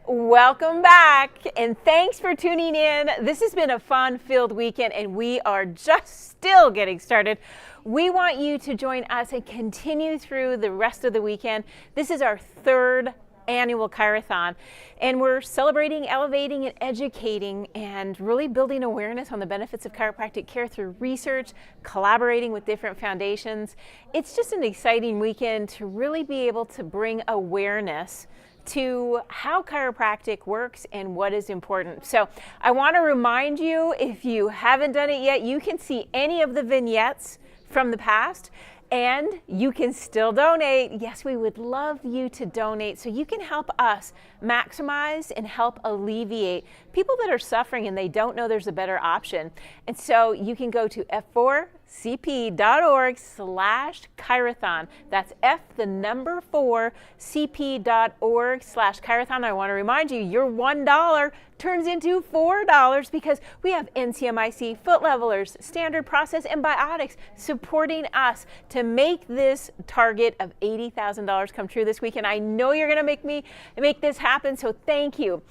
Welcome back, and thanks for tuning in. This has been a fun-filled weekend, and we are just still getting started. We want you to join us and continue through the rest of the weekend. This is our third annual ChiroThon, and we're celebrating, elevating, and educating, and really building awareness on the benefits of chiropractic care through research, collaborating with different foundations. It's just an exciting weekend to really be able to bring awareness to how chiropractic works and what is important. So I want to remind you, if you haven't done it yet, you can see any of the vignettes from the past, and you can still donate. Yes, we would love you to donate so you can help us maximize and help alleviate people that are suffering and they don't know there's a better option. And so you can go to f4cp.org/Chirothon. That's f4cp.org/Chirothon. I want to remind you, your $1 turns into $4 because we have NCMIC, foot levelers, standard process, and biotics supporting us to make this target of $80,000 come true this weekend. I know you're going to make this happen, so thank you.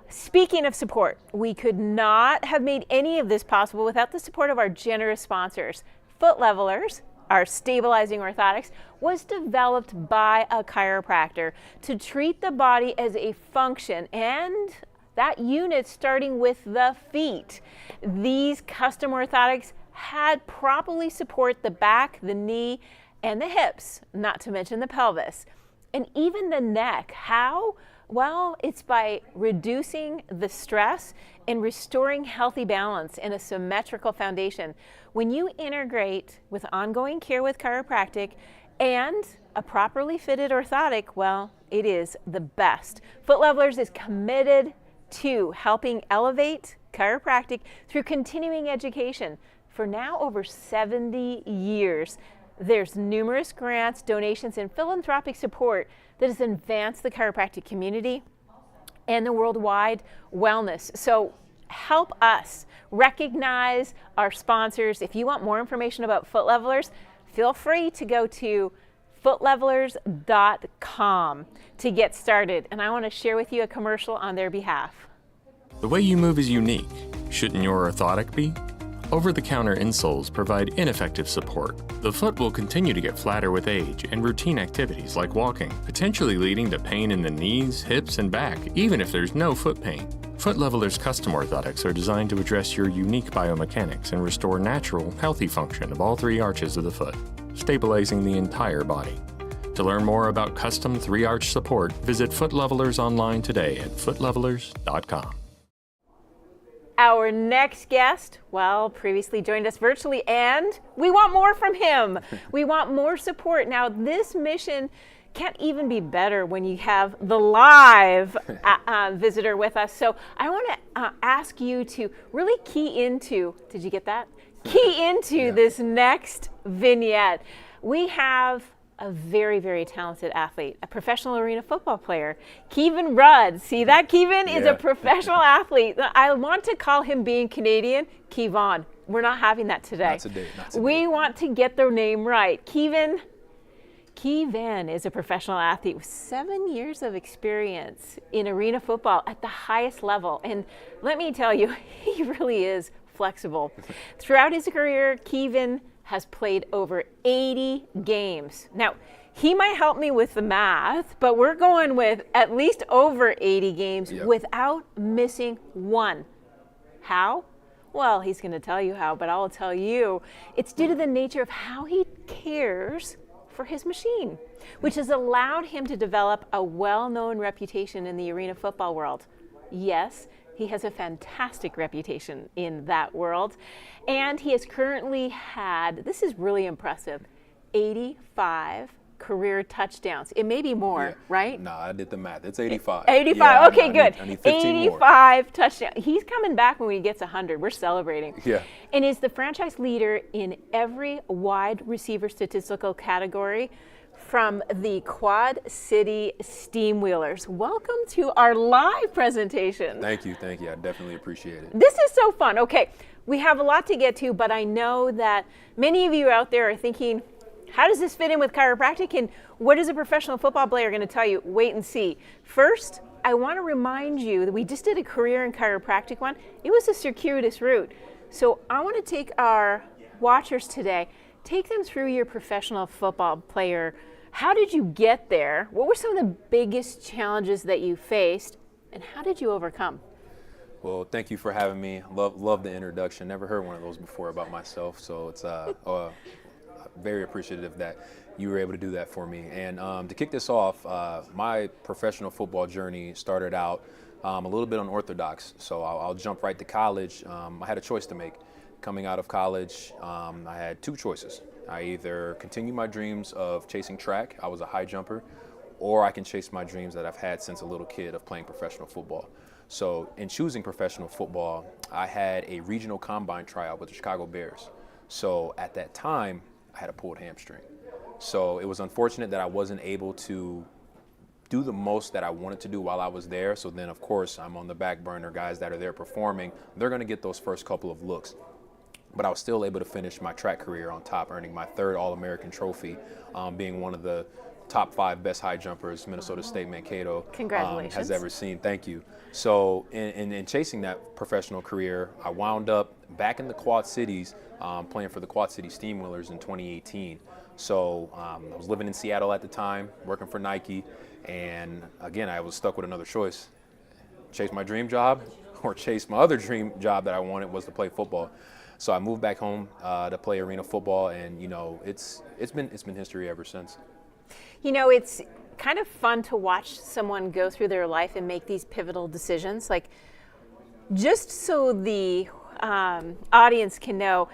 Speaking of support, we could not have made any of this possible without the support of our generous sponsors. Foot Levelers, our stabilizing orthotics, was developed by a chiropractor to treat the body as a function, and that unit starting with the feet. These custom orthotics had properly support the back, the knee, and the hips, not to mention the pelvis, and even the neck. How? Well, it's by reducing the stress and restoring healthy balance and a symmetrical foundation. When you integrate with ongoing care with chiropractic and a properly fitted orthotic, well, it is the best. Foot Levelers is committed to helping elevate chiropractic through continuing education. For now over 70 years, there's numerous grants, donations, and philanthropic support that has advanced the chiropractic community and the worldwide wellness. So help us recognize our sponsors. If you want more information about Foot Levelers, feel free to go to footlevelers.com to get started. And I want to share with you a commercial on their behalf. The way you move is unique. Shouldn't your orthotic be? Over-the-counter insoles provide ineffective support. The foot will continue to get flatter with age and routine activities like walking, potentially leading to pain in the knees, hips, and back, even if there's no foot pain. Foot Levelers custom orthotics are designed to address your unique biomechanics and restore natural, healthy function of all three arches of the foot, stabilizing the entire body. To learn more about custom three-arch support, visit Foot Levelers online today at footlevelers.com. Our next guest, well, previously joined us virtually, and we want more from him. We want more support. Now, this mission can't even be better when you have the live visitor with us. So I want to ask you to really key into, did you get that? Key into this next vignette. We have a very, very talented athlete, a professional arena football player, Keyvan Rudd. See that, Keyvan is a professional athlete. I want to call him, being Canadian, Keyvan. We're not having that today. Not today. We want to get their name right. Keyvan is a professional athlete with 7 years of experience in arena football at the highest level. And let me tell you, he really is flexible. Throughout his career, Keyvan has played over 80 games. Now, he might help me with the math, but we're going with at least over 80 games without missing one. How? Well, he's going to tell you how, but I'll tell you. It's due to the nature of how he cares for his machine, which has allowed him to develop a well-known reputation in the arena football world. Yes, he has a fantastic reputation in that world, and he has currently had, this is really impressive, 85 career touchdowns. It may be more, right? No, I did the math. It's 85. 85, yeah, okay, good. I need 15 85 more. Touchdowns. He's coming back when he gets 100. We're celebrating. Yeah. And is the franchise leader in every wide receiver statistical category from the Quad City Steamwheelers. Welcome to our live presentation. Thank you. I definitely appreciate it. This is so fun. Okay, we have a lot to get to, but I know that many of you out there are thinking, How does this fit in with chiropractic, and what is a professional football player going to tell you? Wait and see. First, I want to remind you that we just did a career in chiropractic one. It was a circuitous route. So I want to take our watchers today, take them through your professional football player. How did you get there? What were some of the biggest challenges that you faced, and how did you overcome? Well, thank you for having me. Love the introduction. Never heard one of those before about myself, so it's very appreciative that you were able to do that for me. And to kick this off, my professional football journey started out a little bit unorthodox. So I'll jump right to college. I had a choice to make. Coming out of college, I had two choices. I either continue my dreams of chasing track, I was a high jumper, or I can chase my dreams that I've had since a little kid of playing professional football. So in choosing professional football, I had a regional combine tryout with the Chicago Bears. So at that time, I had a pulled hamstring. So it was unfortunate that I wasn't able to do the most that I wanted to do while I was there. So then, of course, I'm on the back burner. Guys that are there performing, they're going to get those first couple of looks. But I was still able to finish my track career on top, earning my third All-American trophy, being one of the top 5 best high jumpers Minnesota State Mankato has ever seen. Thank you. So in chasing that professional career, I wound up back in the Quad Cities, playing for the Quad City Steamwheelers in 2018. So I was living in Seattle at the time, working for Nike, and again, I was stuck with another choice. Chase my dream job or chase my other dream job that I wanted was to play football. So I moved back home to play arena football, and you know, it's been history ever since. You know, it's kind of fun to watch someone go through their life and make these pivotal decisions. Like, just so the audience can know,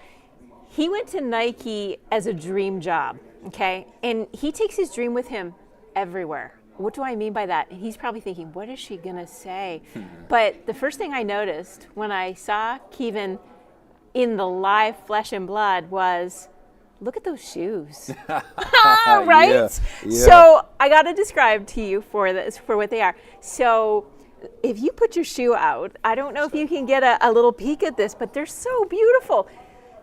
he went to Nike as a dream job, okay? And he takes his dream with him everywhere. What do I mean by that? And he's probably thinking, what is she gonna say? But the first thing I noticed when I saw Keyvan in the live flesh and blood was, look at those shoes. Right? Yeah. So I got to describe to you for what they are. So if you put your shoe out, I don't know if you can get a little peek at this, but they're so beautiful.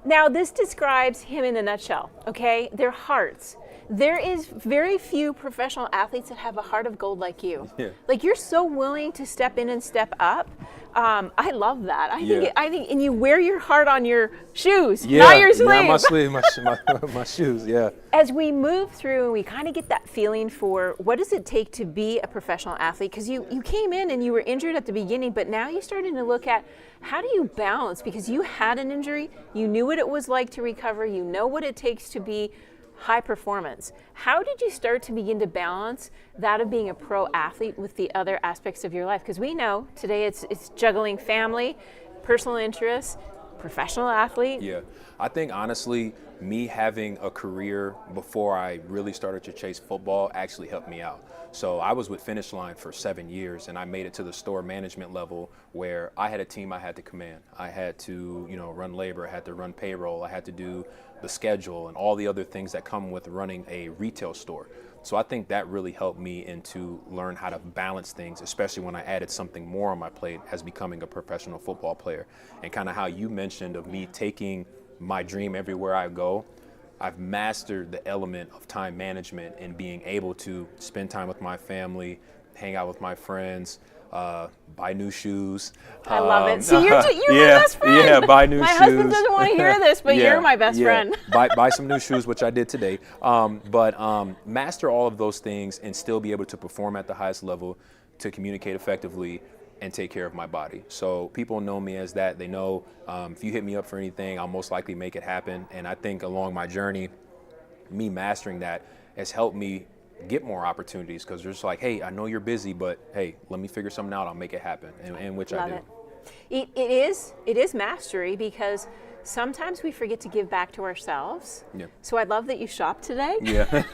Now this describes him in a nutshell, okay? They're hearts. There is very few professional athletes that have a heart of gold like you. Yeah. Like, you're so willing to step in and step up. I love that. I think, and you wear your heart on your shoes, not your sleeve. Not my sleeve, my shoes. Yeah. As we move through, and we kind of get that feeling for what does it take to be a professional athlete? Because you came in and you were injured at the beginning, but now you're starting to look at how do you balance? Because you had an injury, you knew what it was like to recover, you know what it takes to be high performance. How did you start to begin to balance that of being a pro athlete with the other aspects of your life? Because we know today it's juggling family, personal interests, professional athlete. Yeah, I think honestly, me having a career before I really started to chase football actually helped me out. So I was with Finish Line for 7 years, and I made it to the store management level where I had a team I had to command. I had to, run labor, I had to run payroll, I had to do the schedule and all the other things that come with running a retail store. So I think that really helped me to learn how to balance things, especially when I added something more on my plate as becoming a professional football player. And kind of how you mentioned of me taking my dream everywhere I go, I've mastered the element of time management and being able to spend time with my family, hang out with my friends, buy new shoes. I love it. See, you're my best friend. Yeah, buy new shoes. My husband doesn't want to hear this, but you're my best friend. buy some new shoes, which I did today. But master all of those things and still be able to perform at the highest level, to communicate effectively, and take care of my body. So people know me as that. They know if you hit me up for anything, I'll most likely make it happen. And I think along my journey, me mastering that has helped me get more opportunities, because they're just like, hey, I know you're busy, but hey, let me figure something out. I'll make it happen, and which I do. It is mastery, because sometimes we forget to give back to ourselves. Yeah. So I love that you shopped today. Yeah.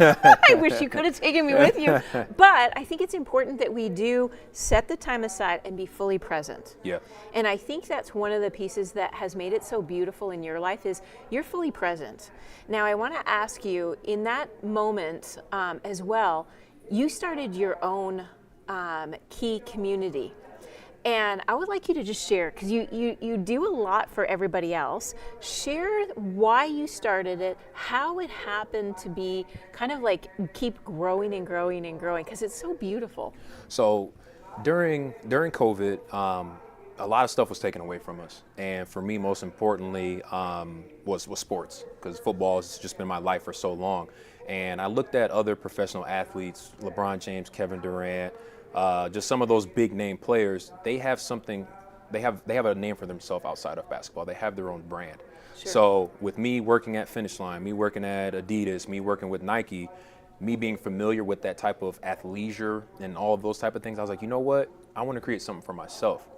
I wish you could have taken me with you. But I think it's important that we do set the time aside and be fully present. Yeah. And I think that's one of the pieces that has made it so beautiful in your life is you're fully present. Now I want to ask you, in that moment as well, you started your own key community. And I would like you to just share, because you do a lot for everybody else. Share why you started it, how it happened to be kind of like keep growing and growing and growing, because it's so beautiful. So during COVID, a lot of stuff was taken away from us, and for me, most importantly, was sports, because football has just been my life for so long. And I looked at other professional athletes, LeBron James, Kevin Durant, just some of those big name players. They have something, they have a name for themselves outside of basketball. They have their own brand. Sure. So with me working at Finish Line, me working at Adidas, me working with Nike, me being familiar with that type of athleisure and all of those type of things, I was like, you know what? I want to create something for myself.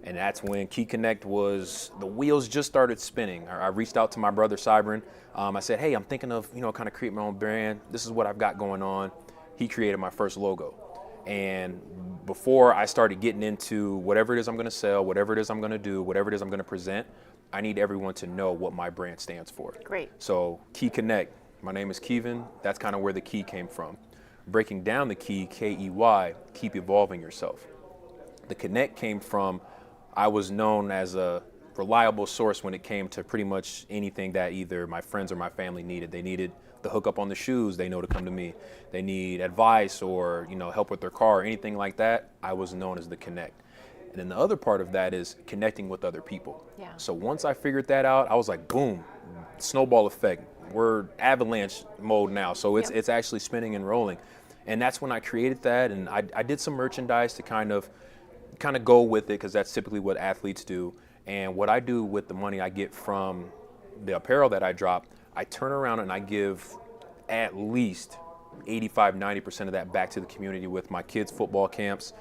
And that's when Key Connect the wheels just started spinning. I reached out to my brother, Cybrin. I said, hey, I'm thinking of, kind of create my own brand. This is what I've got going on. He created my first logo. And before I started getting into whatever it is I'm going to sell, whatever it is I'm going to do, whatever it is I'm going to present, I need everyone to know what my brand stands for. Great. So Key Connect, my name is Keyvan. That's kind of where the key came from. Breaking down the key, K-E-Y, keep evolving yourself. The Connect came from, I was known as a reliable source when it came to pretty much anything that either my friends or my family needed. They needed the hookup on the shoes, they know to come to me. They need advice or help with their car or anything like that. I was known as the Connect. And then the other part of that is connecting with other people. Yeah. So once I figured that out, I was like, boom, snowball effect. We're avalanche mode now. So it's actually spinning and rolling. And that's when I created that, and I did some merchandise to kind of go with it, because that's typically what athletes do. And what I do with the money I get from the apparel that I drop, I turn around and I give at least 85-90% of that back to the community with my kids' football camps,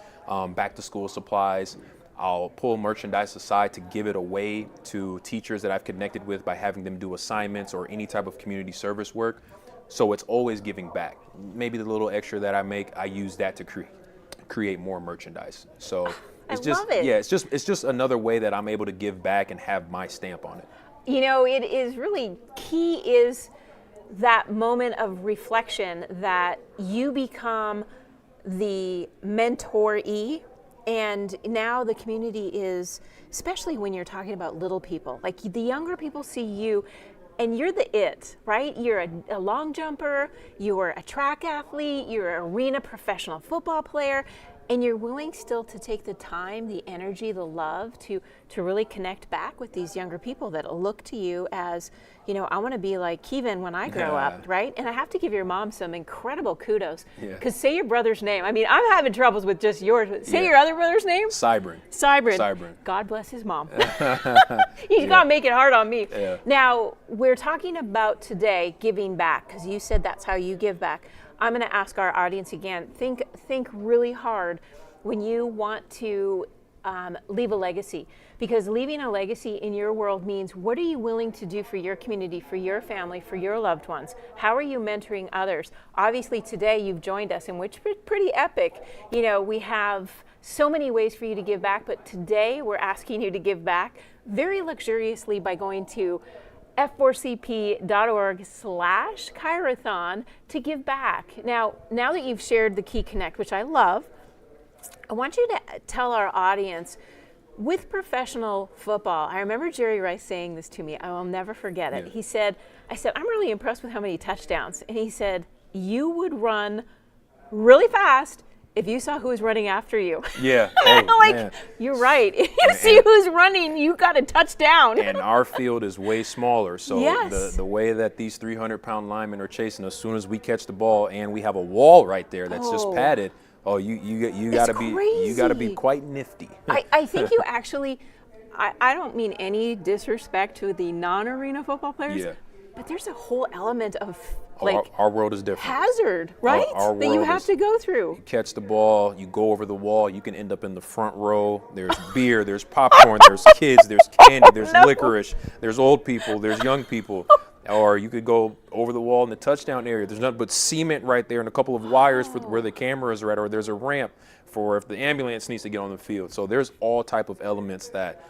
back to school supplies. I'll pull merchandise aside to give it away to teachers that I've connected with by having them do assignments or any type of community service work. So it's always giving back. Maybe the little extra that I make, I use that to create more merchandise. So it's love it. Yeah, it's just another way that I'm able to give back and have my stamp on it. It is really key, is that moment of reflection that you become the mentoree, and now the community is, especially when you're talking about little people, like the younger people see you and you're the it, right? You're a long jumper, you're a track athlete, you're an arena professional football player, and you're willing still to take the time, the energy, the love to really connect back with these younger people that look to you as, I want to be like Keyvan when I grow up, right? And I have to give your mom some incredible kudos, because say your brother's name. I mean, I'm having troubles with just yours. Say your other brother's name. Cybrin. God bless his mom. He's got to make it hard on me. Yeah. Now, we're talking about today giving back, because you said that's how you give back. I'm going to ask our audience again, think really hard when you want to leave a legacy, because leaving a legacy in your world means, what are you willing to do for your community, for your family, for your loved ones? How are you mentoring others? Obviously today you've joined us, and which is pretty epic. We have so many ways for you to give back, but today we're asking you to give back very luxuriously by going to f4cp.org/ChiroThon to give back. Now that you've shared the Key Connect, which I love, I want you to tell our audience, with professional football, I remember Jerry Rice saying this to me, I will never forget it. Yeah. I said, I'm really impressed with how many touchdowns. And he said, you would run really fast if you saw who was running after you. Yeah. Man. You're right. If you see who's running, you got a touchdown. And our field is way smaller, so yes. the way that these 300-pound linemen are chasing us, as soon as we catch the ball, and we have a wall right there that's just padded. Oh, you gotta be quite nifty. I think you actually. I don't mean any disrespect to the non-arena football players, but there's a whole element of our world is different. Hazard, right? Our that you have to go through. You catch the ball, you go over the wall, you can end up in the front row. There's beer, there's popcorn, there's kids, there's candy, there's licorice, there's old people, there's young people. Or you could go over the wall in the touchdown area. There's nothing but cement right there and a couple of wires for where the cameras are at, or there's a ramp for if the ambulance needs to get on the field. So there's all type of elements that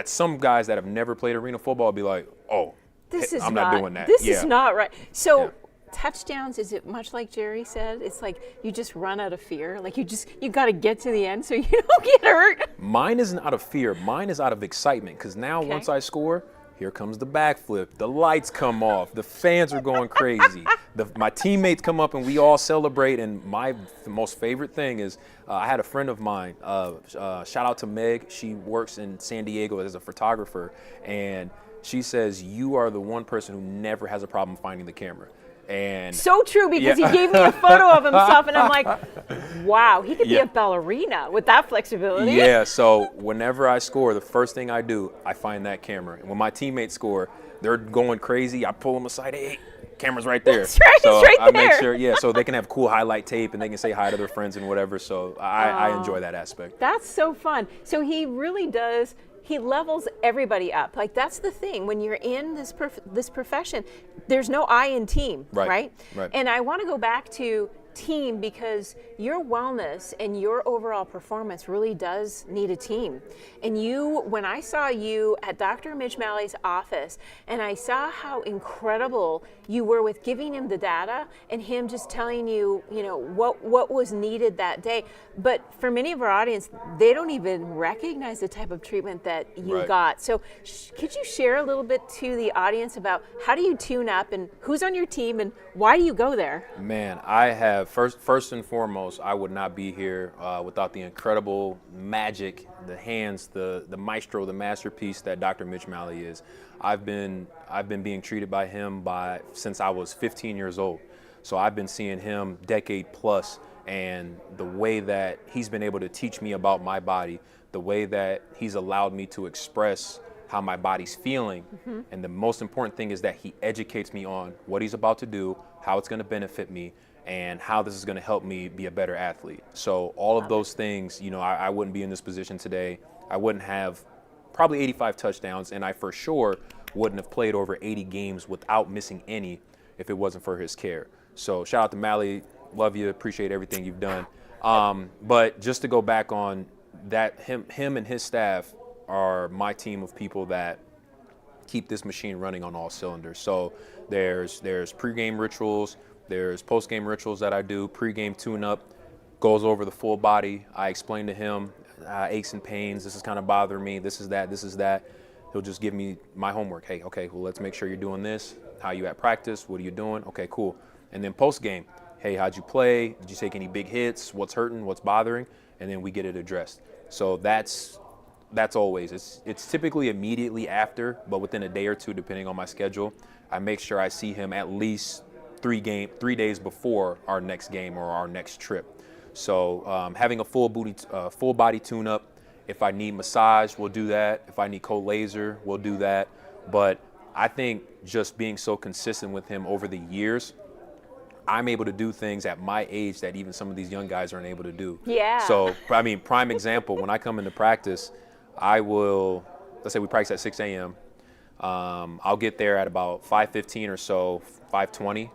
some guys that have never played arena football be like, oh, I'm not doing that. This is not right. So touchdowns, is it much like Jerry said? It's like you just run out of fear. Like you got to get to the end so you don't get hurt. Mine isn't out of fear. Mine is out of excitement, because now once I score, here comes the backflip. The lights come off. The fans are going crazy. My teammates come up and we all celebrate. And my most favorite thing is I had a friend of mine, shout out to Meg. She works in San Diego as a photographer. And she says, you are the one person who never has a problem finding the camera. And so true, because he gave me a photo of himself and I'm like, wow, he could be a ballerina with that flexibility. Yeah, so whenever I score, the first thing I do, I find that camera. And when my teammates score, they're going crazy. I pull them aside, hey, camera's right there. That's right, so it's right I there. make sure, so they can have cool highlight tape and they can say hi to their friends and whatever. So I enjoy that aspect. That's so fun. So he really does. He levels everybody up. Like, that's the thing. When you're in this profession, there's no I in team, right? And I want to go back to team, because your wellness and your overall performance really does need a team. And when I saw you at Dr. Mitch Malley's office, and I saw how incredible you were with giving him the data and him just telling you, what was needed that day. But for many of our audience, they don't even recognize the type of treatment that you got. So could you share a little bit to the audience about how do you tune up and who's on your team and why do you go there? Man, I have first and foremost, I would not be here without the incredible magic, the hands, the maestro, the masterpiece that Dr. Mitch Malley is. I've been being treated by him since I was 15 years old. So I've been seeing him decade plus, and the way that he's been able to teach me about my body, the way that he's allowed me to express how my body's feeling. And the most important thing is that he educates me on what he's about to do, how it's going to benefit me, and how this is going to help me be a better athlete. So all of those things, I wouldn't be in this position today. I wouldn't have probably 85 touchdowns, and I for sure wouldn't have played over 80 games without missing any if it wasn't for his care. So shout out to Malley. Love you. Appreciate everything you've done. But just to go back on that, him and his staff are my team of people that keep this machine running on all cylinders. So there's pregame rituals, there's postgame rituals that I do. Pregame tune-up goes over the full body. I explain to him aches and pains. This is kind of bothering me. This is that. This is that. He'll just give me my homework. Hey, okay, well, let's make sure you're doing this. How you at practice? What are you doing? Okay, cool. And then postgame, hey, how'd you play? Did you take any big hits? What's hurting? What's bothering? And then we get it addressed. So that's always. It's typically immediately after, but within a day or two, depending on my schedule, I make sure I see him at least 3 days before our next game or our next trip. So having a full body tune-up. If I need massage, we'll do that. If I need cold laser, we'll do that. But I think just being so consistent with him over the years, I'm able to do things at my age that even some of these young guys aren't able to do. Yeah. So, I mean, prime example, when I come into practice, let's say we practice at 6 a.m. I'll get there at about 5:15 or so, 5:20.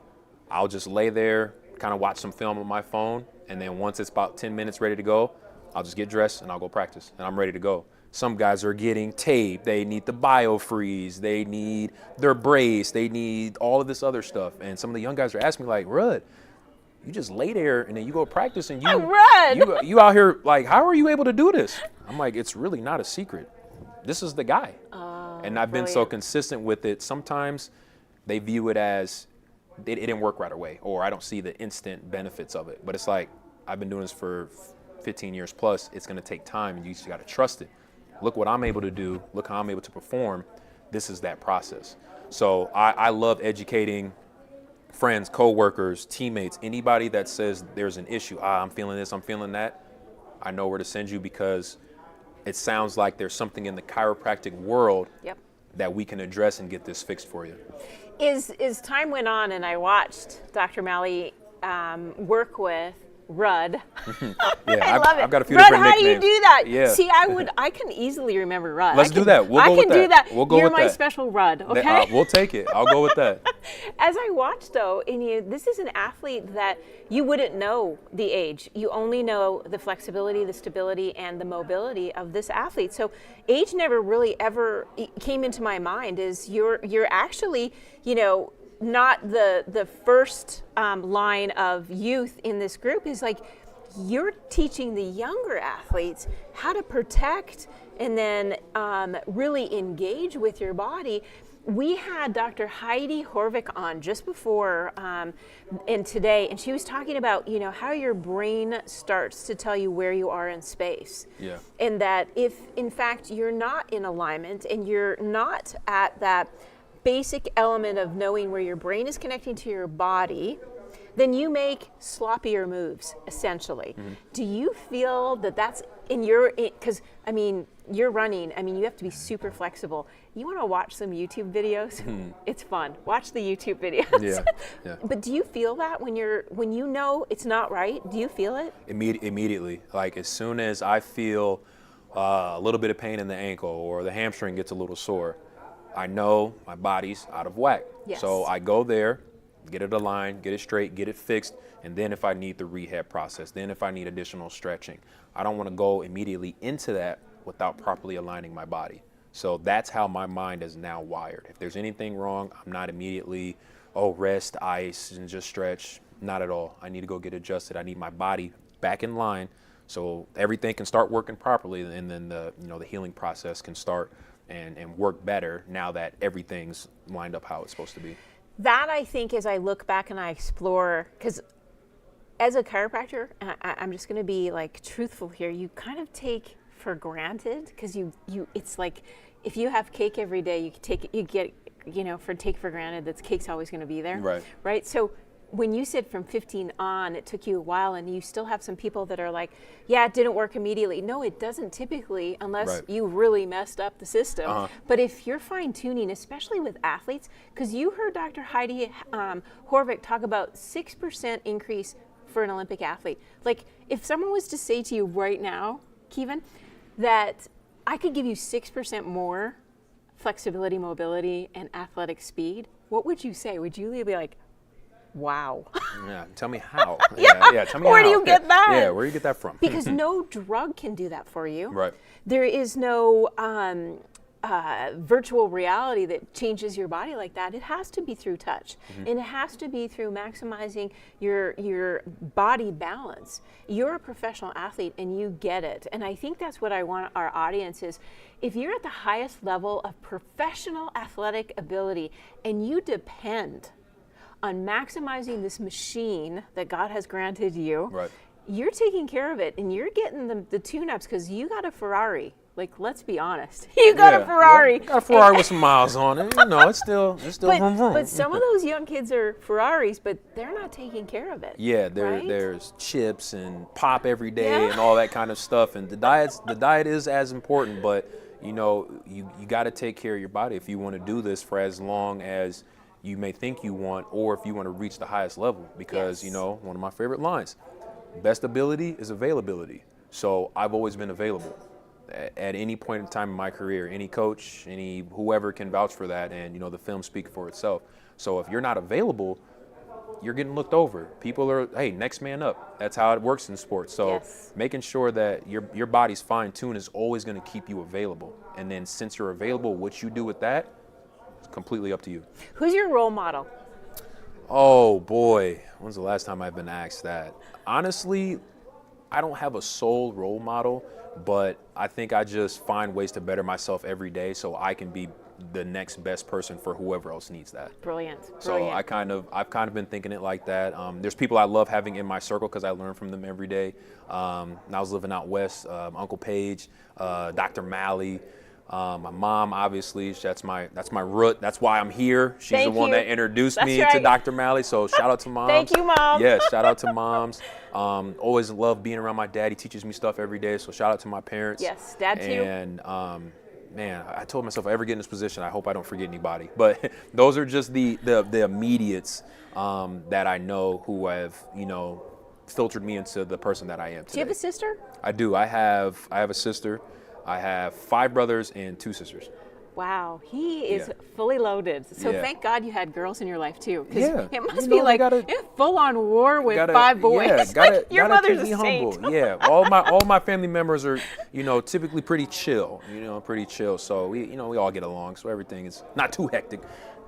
I'll just lay there, kind of watch some film on my phone, and then once it's about 10 minutes ready to go, I'll just get dressed and I'll go practice, and I'm ready to go. Some guys are getting tape, they need the biofreeze, they need their brace, they need all of this other stuff. And some of the young guys are asking me like, Rudd, you just lay there and then you go practice and you out here, like, how are you able to do this? I'm like, it's really not a secret. This is the guy. And I've been so consistent with it. Sometimes they view it as it didn't work right away, or I don't see the instant benefits of it. But it's like, I've been doing this for 15 years plus. It's going to take time, and you just got to trust it. Look what I'm able to do. Look how I'm able to perform. This is that process. So I love educating friends, coworkers, teammates, anybody that says there's an issue. I'm feeling this, I'm feeling that. I know where to send you, because it sounds like there's something in the chiropractic world that we can address and get this fixed for you. As time went on and I watched Dr. Malley work with Rudd. I love it. I've got a few Rudd, different how nicknames. do you do that? Yeah. See, I can easily remember Rudd. Let's do that. We'll go with that. I can do that. We'll go You're with my that. special Rudd, okay? We'll take it. I'll go with that. As I watched, though, this is an athlete that you wouldn't know the age. You only know the flexibility, the stability, and the mobility of this athlete. So age never really ever came into my mind. Is you're actually, not the first line of youth in this group is like, you're teaching the younger athletes how to protect and then really engage with your body. We had Dr. Heidi Horvick on just before and today, and she was talking about, you know, how your brain starts to tell you where you are in space. Yeah. And that if, in fact, you're not in alignment and you're not at that basic element of knowing where your brain is connecting to your body, then you make sloppier moves, essentially. Do you feel that that's in your, because I mean, you're running, I mean, you have to be super flexible. You want to watch some YouTube videos? It's fun. Watch the YouTube videos. Yeah. But do you feel that when you know it's not right? Do you feel it? Immediately. Like as soon as I feel a little bit of pain in the ankle or the hamstring gets a little sore, I know my body's out of whack. Yes. So I go there, get it aligned, get it straight, get it fixed, and then if I need the rehab process, then if I need additional stretching, I don't want to go immediately into that without properly aligning my body. So that's how my mind is now wired. If there's anything wrong, I'm not immediately, rest, ice, and just stretch. Not at all. I need to go get adjusted. I need my body back in line so everything can start working properly, and then the healing process can start and work better now that everything's lined up how it's supposed to be. That, I think, as I look back and I explore, because as a chiropractor, and I'm just going to be like truthful here, you kind of take for granted, because it's like if you have cake every day, take for granted that cake's always going to be there. Right. So when you said from 15 on, it took you a while, and you still have some people that are like, yeah, it didn't work immediately. No, it doesn't typically, unless you really messed up the system. But if you're fine tuning, especially with athletes, because you heard Dr. Heidi Horvick talk about 6% increase for an Olympic athlete. Like if someone was to say to you right now, Keyvan, that I could give you 6% more flexibility, mobility, and athletic speed, what would you say? Would you be like, wow? Yeah, tell me how. Tell me where how. Where do you get that? Yeah, where do you get that from? Because no drug can do that for you. Right. There is no virtual reality that changes your body like that. It has to be through touch, and it has to be through maximizing your body balance. You're a professional athlete, and you get it. And I think that's what I want our audience is, if you're at the highest level of professional athletic ability, and you depend on maximizing this machine that God has granted you, you're taking care of it, and you're getting the tune-ups, because you got a Ferrari. Like, let's be honest. You got a Ferrari. Got a Ferrari with some miles on it. You know, it's still vroom, vroom. But some of those young kids are Ferraris, but they're not taking care of it. Yeah, there's chips and pop every day and all that kind of stuff. And the diet is as important, but you know, you got to take care of your body if you want to do this for as long as you may think you want, or if you want to reach the highest level. Because you know, one of my favorite lines, best ability is availability. So I've always been available at any point in time in my career. Any coach, whoever can vouch for that, and you know, the film speaks for itself. So if you're not available, you're getting looked over. People are, hey, next man up. That's how it works in sports. So making sure that your body's fine-tuned is always going to keep you available. And then since you're available, what you do with that is completely up to you. Who's your role model? Oh boy, when's the last time I've been asked that? Honestly, I don't have a sole role model, but I think I just find ways to better myself every day so I can be the next best person for whoever else needs that. Brilliant. So I've kind of been thinking it like that. There's people I love having in my circle because I learn from them every day. I was living out west, Uncle Page, Dr. Malley, my mom, obviously, that's my root. That's why I'm here. She's the one that introduced me to Dr. Malley. So shout out to moms. Thank you, Mom. Yes, shout out to moms. Always love being around my dad. He teaches me stuff every day. So shout out to my parents. Yes, Dad too. And man, I told myself, if I ever get in this position, I hope I don't forget anybody. But those are just the immediates that I know who have, you know, filtered me into the person that I am today. Do you have a sister? I do. I have a sister. I have 5 brothers and 2 sisters. Wow, he is fully loaded. So thank God you had girls in your life too, because it must be like full-on war with 5 boys. Yeah, your mother's a saint. Humble. Yeah, all my family members are, you know, typically pretty chill. So we all get along. So everything is not too hectic.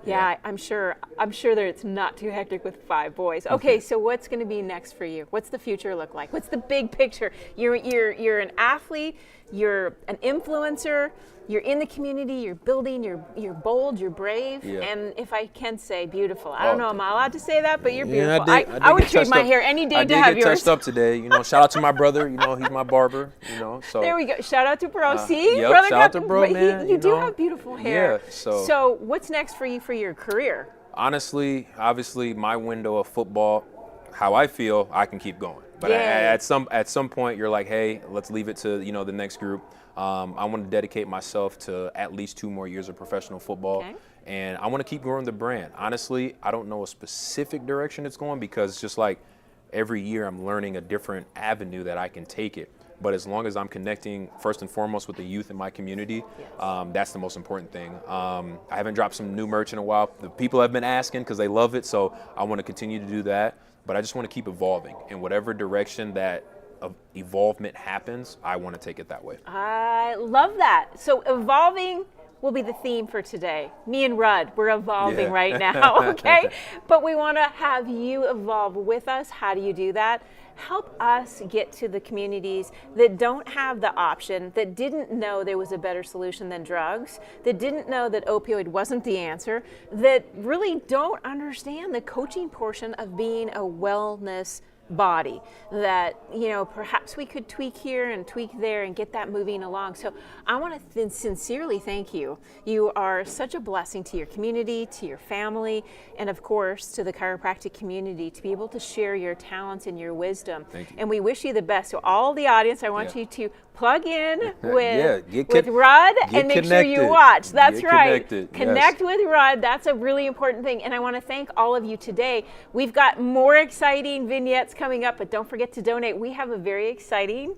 Yeah, I'm sure that it's not too hectic with 5 boys. Okay, so what's going to be next for you? What's the future look like? What's the big picture? You're an athlete, you're an influencer, you're in the community, you're building, you're bold, you're brave, and if I can say, beautiful. I don't know, am I allowed to say that? But you're beautiful. I would trade my hair any day to have yours. I did get touched up today. You know, shout out to my brother. You know, he's my barber. You know, so there we go. Shout out to bro. See, yep, brother, shout out to bro, man. You do have beautiful hair. Yeah. So what's next for you for your career? Honestly, obviously, my window of football, how I feel, I can keep going. But at some point, you're like, hey, let's leave it to the next group. I want to dedicate myself to at least 2 more years of professional football, and I want to keep growing the brand. Honestly, I don't know a specific direction it's going because it's just like every year I'm learning a different avenue that I can take it. But as long as I'm connecting first and foremost with the youth in my community, that's the most important thing. I haven't dropped some new merch in a while. The people have been asking because they love it, so I want to continue to do that. But I just want to keep evolving in whatever direction that evolvement happens. I want to take it that way. I love that. So evolving will be the theme for today. Me and Rudd, we're evolving right now, okay? But we want to have you evolve with us. How do you do that? Help us get to the communities that don't have the option, that didn't know there was a better solution than drugs, that didn't know that opioid wasn't the answer, that really don't understand the coaching portion of being a wellness body, that perhaps we could tweak here and tweak there and get that moving along. So I want to sincerely thank you. You are such a blessing to your community, to your family, and of course to the chiropractic community to be able to share your talents and your wisdom. Thank you. And we wish you the best. So all the audience, I want you to plug in with with Rudd and make sure you watch. That's right. Connect yes. with Rudd. That's a really important thing. And I want to thank all of you today. We've got more exciting vignettes coming up, but don't forget to donate. We have a very exciting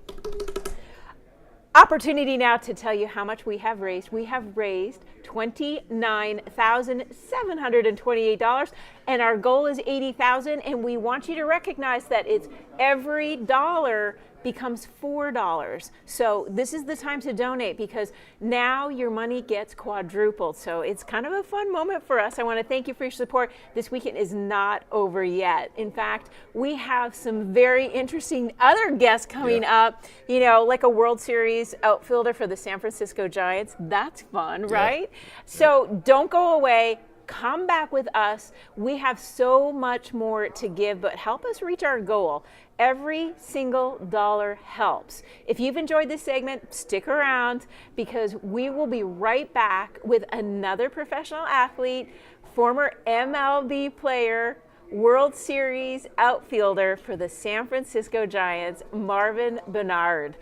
opportunity now to tell you how much we have raised. We have raised $29,728, and our goal is $80,000, and we want you to recognize that it's every dollar becomes $4. So this is the time to donate because now your money gets quadrupled. So it's kind of a fun moment for us. I want to thank you for your support. This weekend is not over yet. In fact, we have some very interesting other guests coming up, like a World Series outfielder for the San Francisco Giants. That's fun, right? So don't go away. Come back with us. We have so much more to give, but help us reach our goal. Every single dollar helps. If you've enjoyed this segment, stick around because we will be right back with another professional athlete, former MLB player, World Series outfielder for the San Francisco Giants, Marvin Bernard.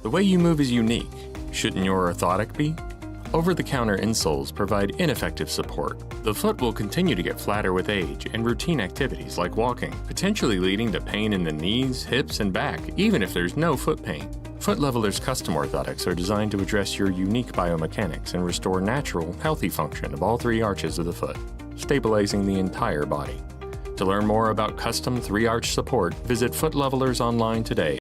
The way you move is unique. Shouldn't your orthotic be? Over-the-counter insoles provide ineffective support. The foot will continue to get flatter with age and routine activities like walking, potentially leading to pain in the knees, hips, and back, even if there's no foot pain. Foot Leveler's custom orthotics are designed to address your unique biomechanics and restore natural, healthy function of all 3 arches of the foot, stabilizing the entire body. To learn more about custom 3-arch support, visit Foot Levelers online today